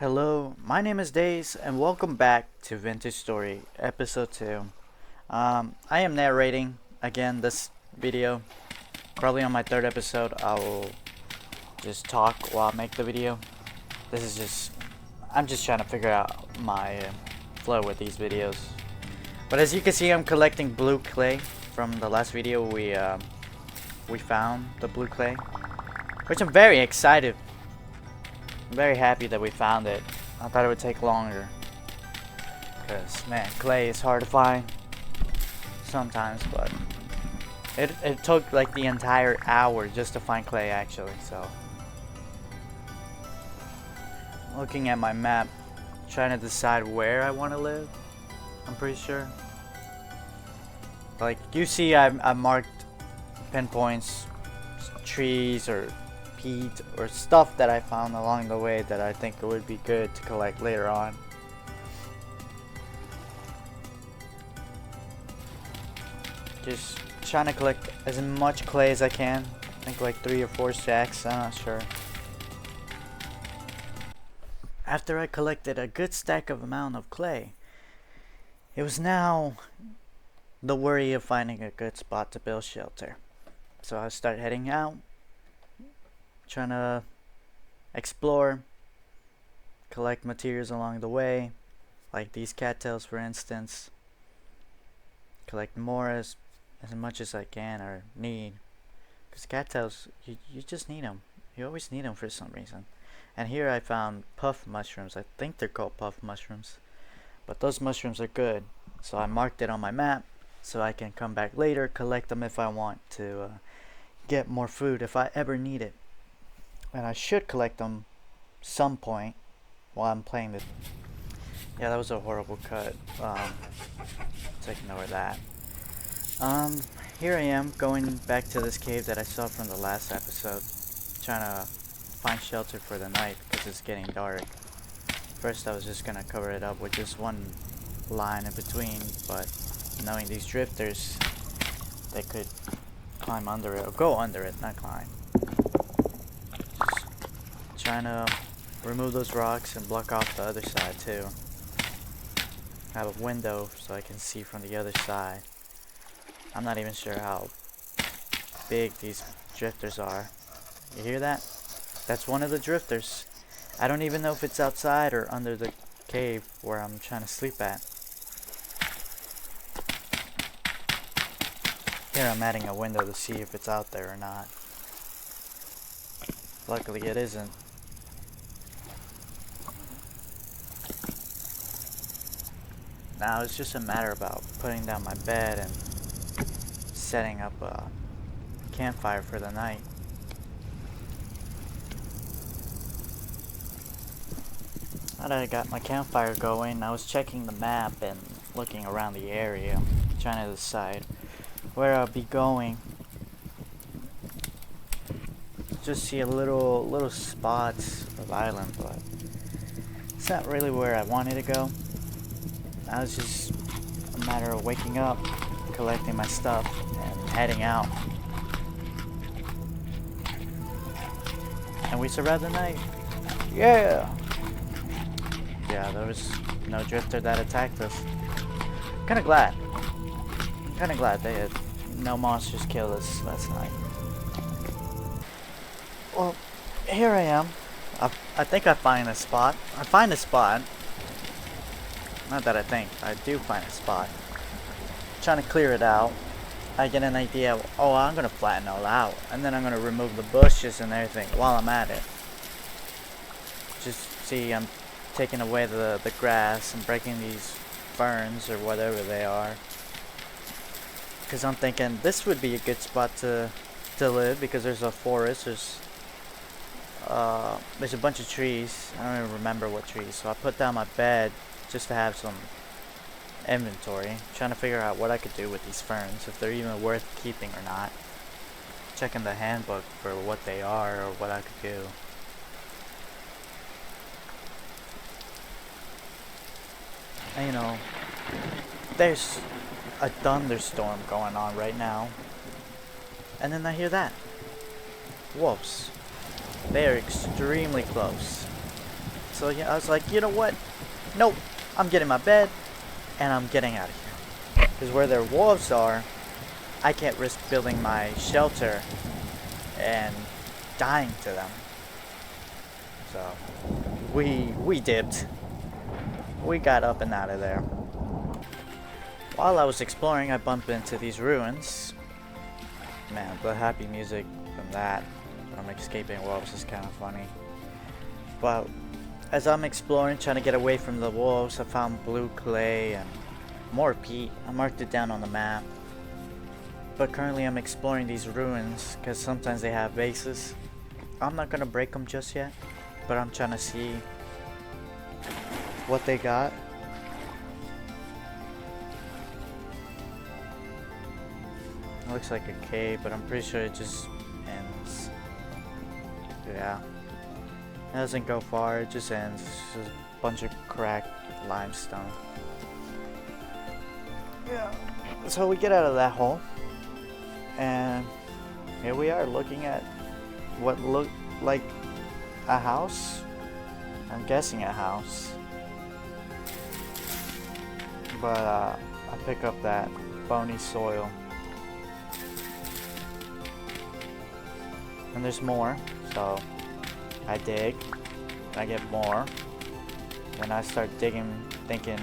Hello, my name is Days, and welcome back to Vintage Story, Episode 2. I am narrating again this video. Probably on my third episode, I will just talk while I make the video. I'm just trying to figure out my flow with these videos. But as you can see, I'm collecting blue clay. From the last video, we found the blue clay, which I'm very excited. I'm very happy that we found it. I thought it would take longer. Because, man, clay is hard to find sometimes, but it took like the entire hour just to find clay, actually, so. Looking at my map, trying to decide where I want to live, I'm pretty sure. Like, you see I marked pinpoints, trees, or peat, or stuff that I found along the way that I think it would be good to collect later on. Just trying to collect as much clay as I can. I think like 3 or 4 stacks, I'm not sure. After I collected a good stack of amount of clay, it was now the worry of finding a good spot to build shelter. So I started heading out, trying to explore, collect materials along the way, like these cattails for instance. Collect more as much as I can or need, because cattails, you just need them. You always need them for some reason. And here I found puff mushrooms. I think they're called puff mushrooms, but those mushrooms are good, so I marked it on my map so I can come back later, collect them if I want to get more food if I ever need it. And I should collect them some point while I'm playing this. Yeah, that was a horrible cut. Let's ignore that. Here I am going back to this cave that I saw from the last episode, trying to find shelter for the night because it's getting dark. First I was just gonna cover it up with just one line in between, but knowing these drifters, they could climb under it, or go under it, not climb. Just trying to remove those rocks and block off the other side too. Have a window so I can see from the other side. I'm not even sure how big these drifters are. You hear that? That's one of the drifters. I don't even know if it's outside or under the cave where I'm trying to sleep at. Here I'm adding a window to see if it's out there or not. Luckily it isn't. Now it's just a matter about putting down my bed and setting up a campfire for the night. Now that I got my campfire going, I was checking the map and looking around the area, trying to decide where I'll be going. Just see a little spots of island, but it's not really where I wanted to go. Now it's just a matter of waking up, collecting my stuff, and heading out. And we survived the night. Yeah! Yeah, there was no drifter that attacked us. Kinda glad. They had no monsters killed us last night. Well, here I am. I think I find a spot. Not that I think. I do find a spot. Trying to clear it out. I get an idea of, oh, I'm going to flatten it all out. And then I'm going to remove the bushes and everything while I'm at it. Just see, I'm taking away the grass and breaking these ferns or whatever they are. Because I'm thinking this would be a good spot to live, because there's a forest, there's a bunch of trees. I don't even remember what trees. So I put down my bed just to have some inventory. Trying to figure out what I could do with these ferns, if they're even worth keeping or not. Checking the handbook for what they are or what I could do. And you know, there's a thunderstorm going on right now. And then I hear that. Wolves. They are extremely close. So yeah, I was like, you know what? Nope. I'm getting my bed and I'm getting out of here. Because where their wolves are, I can't risk building my shelter and dying to them. So we dipped. We got up and out of there. While I was exploring, I bumped into these ruins. Man, the happy music from that, from escaping wolves, is kind of funny. But as I'm exploring, trying to get away from the wolves, I found blue clay and more peat. I marked it down on the map. But currently I'm exploring these ruins because sometimes they have bases. I'm not gonna break them just yet, but I'm trying to see what they got. It looks like a cave, but I'm pretty sure it just ends. Yeah. It doesn't go far, it just ends. It's just a bunch of cracked limestone. Yeah. So we get out of that hole. And here we are looking at what looked like a house. I'm guessing a house. But I pick up that bony soil. And there's more, so I dig, I get more, and I start digging, thinking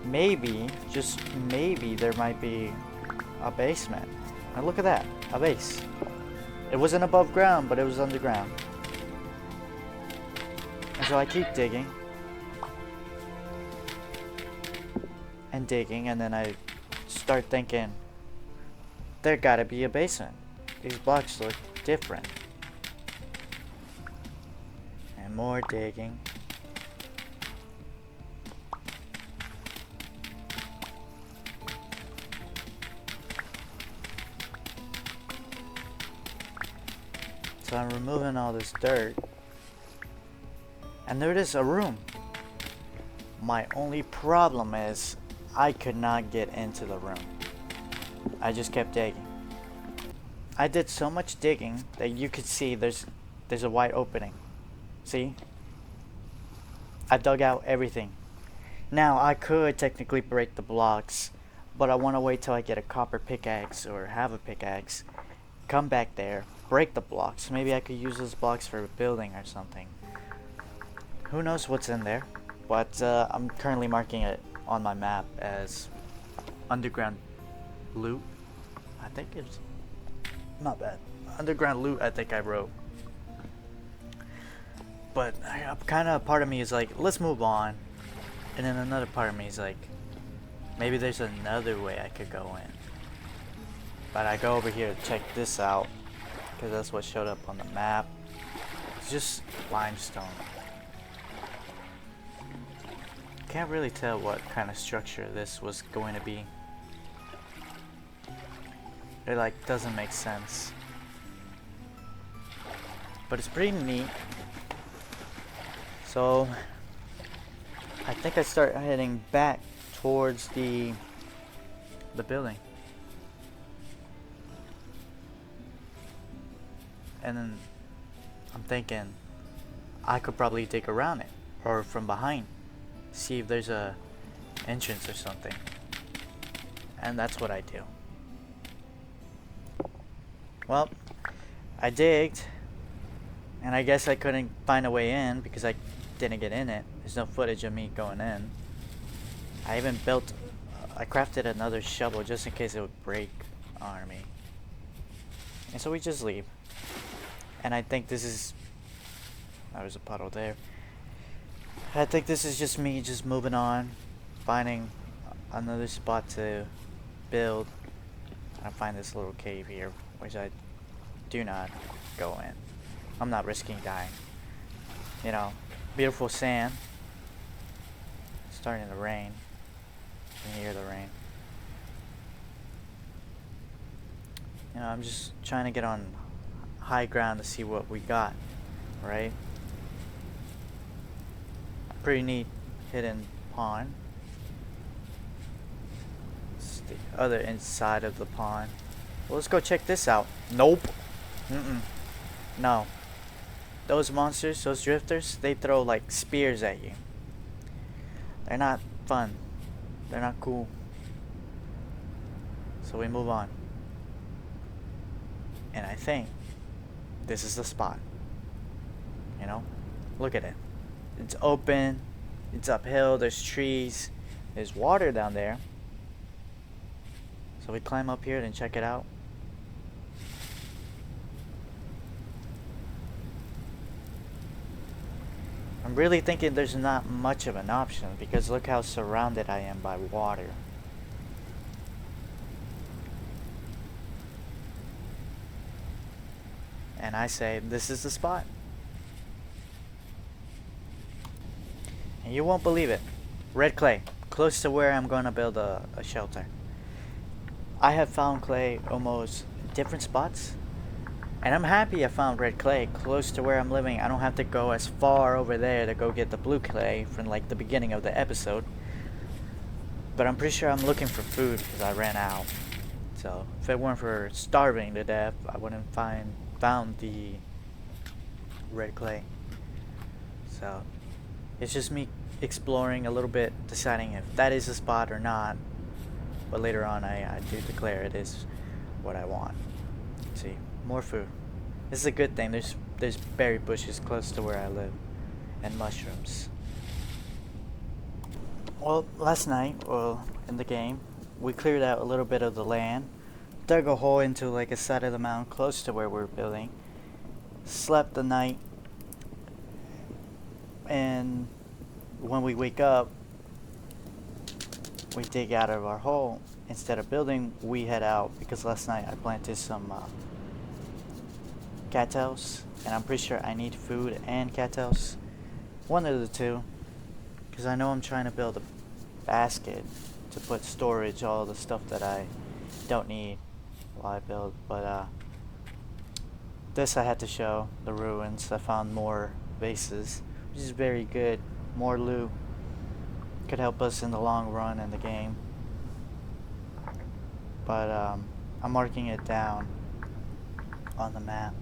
maybe, just maybe, there might be a basement. And look at that, a base. It wasn't above ground, but it was underground. And so I keep digging and digging, and then I start thinking there gotta be a basement. These blocks look different. And more digging. So I'm removing all this dirt. And there it is, a room. My only problem is I could not get into the room. I just kept digging. I did so much digging that you could see there's a wide opening. See? I dug out everything. Now I could technically break the blocks, but I want to wait till I get a copper pickaxe or have a pickaxe, come back there, break the blocks. Maybe I could use those blocks for building or something. Who knows what's in there? But I'm currently marking it on my map as underground loot. I think it's not bad. Underground loot, I think I wrote. But kind of part of me is like, let's move on. And then another part of me is like, maybe there's another way I could go in. But I go over here to check this out, because that's what showed up on the map. It's just limestone. Can't really tell what kind of structure this was going to be. It like doesn't make sense. But it's pretty neat. So I think I start heading back towards the building. And then I'm thinking I could probably dig around it or from behind. See if there's a entrance or something. And that's what I do. Well, I digged, and I guess I couldn't find a way in because I didn't get in it. There's no footage of me going in. I even I crafted another shovel just in case it would break on me. And so we just leave. And I think this is, there's a puddle there. I think this is just me just moving on, finding another spot to build. I find this little cave here, which I do not go in. I'm not risking dying. You know, beautiful sand. It's starting to rain. You can hear the rain. You know, I'm just trying to get on high ground to see what we got, right? Pretty neat hidden pond. It's the other inside of the pond. Well, let's go check this out. Nope. No. those monsters, those drifters, they throw like spears at you. They're not fun. They're not cool. So we move on. And I think this is the spot. You know? Look at it. It's open. It's uphill. There's trees. There's water down there. So we climb up here and check it out. I'm really thinking there's not much of an option because look how surrounded I am by water. And I say this is the spot. And you won't believe it. Red clay, close to where I'm going to build a shelter. I have found clay almost different spots. And I'm happy I found red clay close to where I'm living. I don't have to go as far over there to go get the blue clay from like the beginning of the episode. But I'm pretty sure I'm looking for food because I ran out. So if it weren't for starving to death, I wouldn't found the red clay. So it's just me exploring a little bit, deciding if that is a spot or not. But later on I do declare it is what I want. Let's see, more food. This is a good thing. There's berry bushes close to where I live and mushrooms. Well, last night, in the game, we cleared out a little bit of the land, dug a hole into like a side of the mountain close to where we're building, slept the night, and when we wake up, we dig out of our hole. Instead of building, we head out because last night I planted some cattails, and I'm pretty sure I need food and cattails, one of the two, because I know I'm trying to build a basket to put storage all the stuff that I don't need while I build. But this I had to show the ruins. I found more vases, which is very good. More loot could help us in the long run in the game. But I'm marking it down on the map.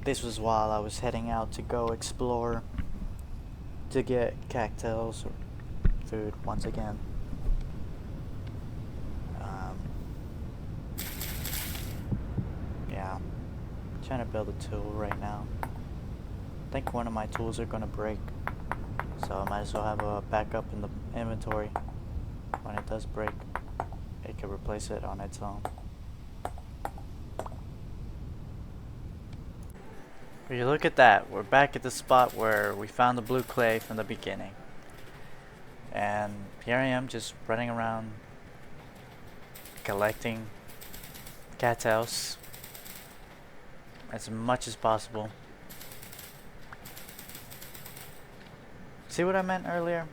This was while I was heading out to go explore to get cattails or food once again. Yeah, I'm trying to build a tool right now. I think one of my tools are gonna break, so I might as well have a backup in the inventory. When it does break, it can replace it on its own. If you look at that, we're back at the spot where we found the blue clay from the beginning. And here I am just running around collecting cattails as much as possible. See what I meant earlier?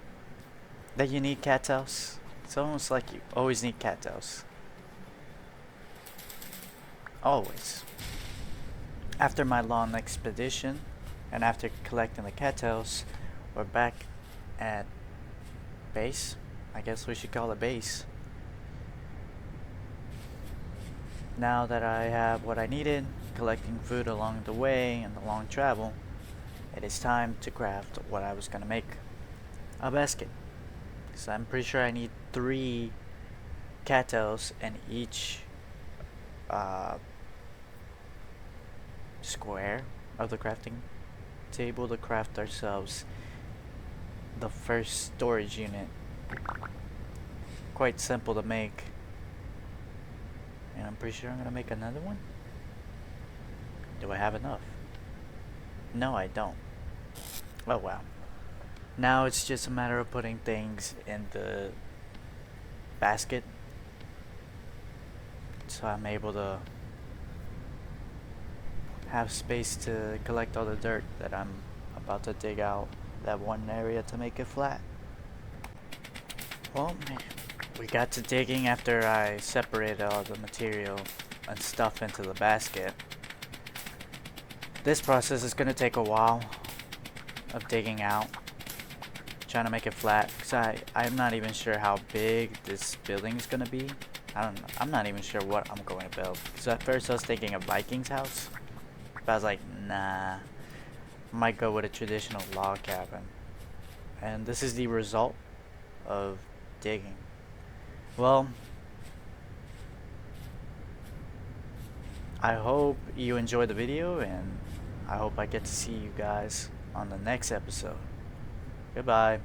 That you need cattails? It's almost like you always need cattails. Always. After my long expedition, and after collecting the cattails, we're back at base. I guess we should call it base. Now that I have what I needed, collecting food along the way and the long travel, it is time to craft what I was gonna make. A basket. Because I'm pretty sure I need 3 cattails in each square of the crafting table to craft ourselves the first storage unit. Quite simple to make, and I'm pretty sure I'm gonna make another one. Do I have enough? No, I don't. Oh wow. Now it's just a matter of putting things in the basket so I'm able to have space to collect all the dirt that I'm about to dig out that one area to make it flat. Well, we got to digging after I separated all the material and stuff into the basket. This process is gonna take a while of digging out, trying to make it flat, because I'm not even sure how big this building is gonna be. I'm not even sure what I'm going to build, because at first I was thinking a Viking's house, But I was like, nah, I might go with a traditional log cabin. And this is the result of digging. Well, I hope you enjoyed the video, and I hope I get to see you guys on the next episode. Goodbye.